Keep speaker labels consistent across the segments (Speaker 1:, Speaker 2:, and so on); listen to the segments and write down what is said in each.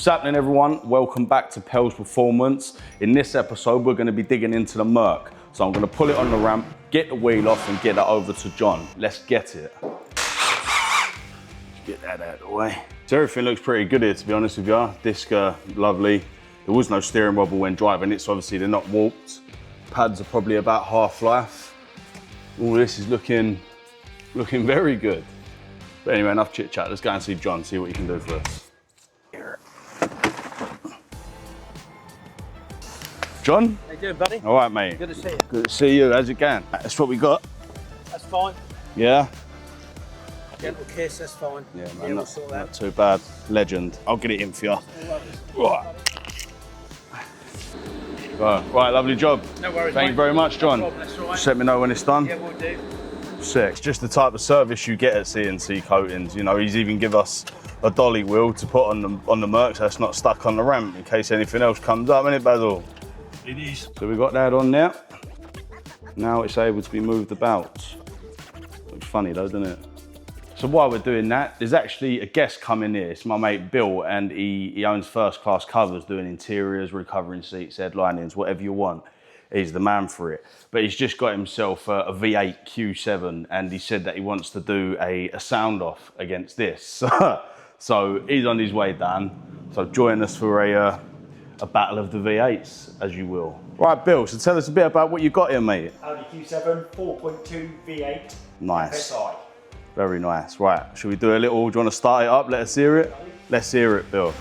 Speaker 1: What's happening, everyone? Welcome back to Pells Performance. In this episode, we're going to be digging into the Merc. So I'm going to pull it on the ramp, get the wheel off and get that over to John. Let's get it. Get that out of the way. So everything looks pretty good here, to be honest with you. Disc, lovely. There was no steering wobble when driving it, so obviously they're not warped. Pads are probably about half-life. All this is looking very good. But anyway, enough chit-chat. Let's go and see John, see what he can do for us. John?
Speaker 2: How you doing, buddy?
Speaker 1: All right, mate.
Speaker 2: Good to see you.
Speaker 1: Good to see you. How's it going? That's what we got.
Speaker 2: That's fine.
Speaker 1: Yeah?
Speaker 2: Gentle kiss, that's fine.
Speaker 1: Yeah, man,
Speaker 2: we'll sort that.
Speaker 1: not too bad. Legend. I'll get it in for you. Right. Right, lovely job.
Speaker 2: No worries,
Speaker 1: Thank you very much, John.
Speaker 2: No problem, that's all right.
Speaker 1: Just let me know when it's done.
Speaker 2: Yeah, we'll do.
Speaker 1: Sick. It's just the type of service you get at CNC Coatings. You know, he's even give us a dolly wheel to put on the Merc so it's not stuck on the ramp in case anything else comes up, innit, Basil?
Speaker 2: It is.
Speaker 1: So we got that on there. Now it's able to be moved about. Looks funny though, doesn't it? So while we're doing that, there's actually a guest coming here. It's my mate Bill, and he owns first class covers, doing interiors, recovering seats, headlinings, whatever you want. He's the man for it. But he's just got himself a V8 Q7, and he said that he wants to do a sound off against this. So he's on his way down. So join us for a battle of the V8s, as you will. Right, Bill, so tell us a bit about what you got here, mate.
Speaker 3: Audi Q7, 4.2 V8.
Speaker 1: Nice.
Speaker 3: FSI.
Speaker 1: Very nice. Right, should we do a little, do you want to start it up? Let us hear it? Let's hear it, Bill.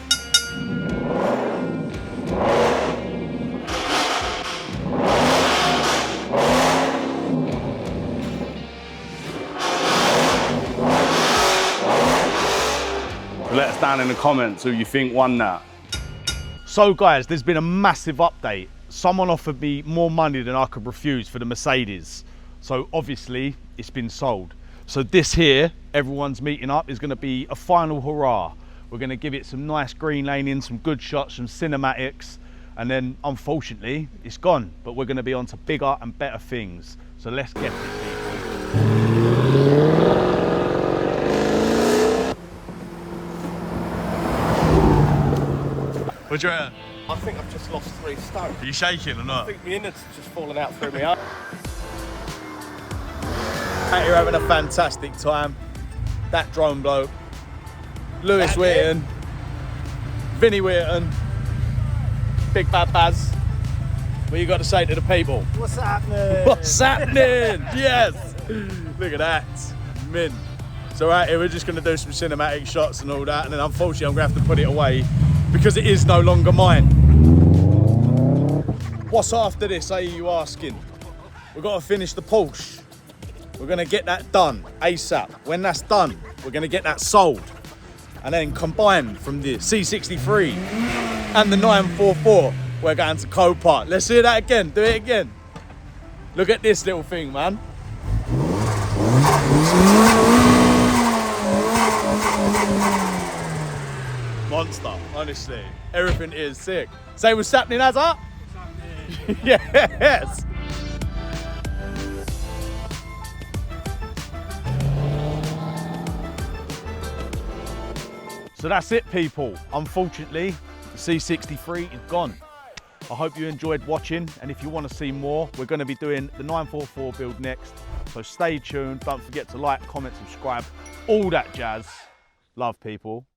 Speaker 1: Let us down in the comments who you think won that. So guys, there's been a massive update. Someone offered me more money than I could refuse for the Mercedes. So obviously it's been sold. So this here, everyone's meeting up, is gonna be a final hurrah. We're gonna give it some nice green laning, some good shots, some cinematics, and then unfortunately it's gone. But we're gonna be on to bigger and better things. So let's get it, people. What do you reckon?
Speaker 2: I think I've just lost 3 stone.
Speaker 1: Are you shaking or not?
Speaker 2: I think my innards just fallen out through me up.
Speaker 1: Out here having a fantastic time. That drone bloke, Lewis Whitton, Vinny Whitton, Big Bad Baz. What you got to say to the people?
Speaker 2: What's happening?
Speaker 1: What's happening? Yes! Look at that, mint. So out here we're just going to do some cinematic shots and all that, and then unfortunately I'm going to have to put it away because it is no longer mine. What's after this, are you asking? We've got to finish the Porsche. We're gonna get that done ASAP. When that's done, we're gonna get that sold. And then combined from the C63 and the 944, we're going to Copart. Let's hear that again, do it again. Look at this little thing, man. Monster, honestly. Everything is sick. Say what's happening, Azza? What's happening? Yes. So that's it, people. Unfortunately, the C63 is gone. I hope you enjoyed watching, and if you want to see more, we're going to be doing the 944 build next. So stay tuned. Don't forget to like, comment, subscribe, all that jazz. Love, people.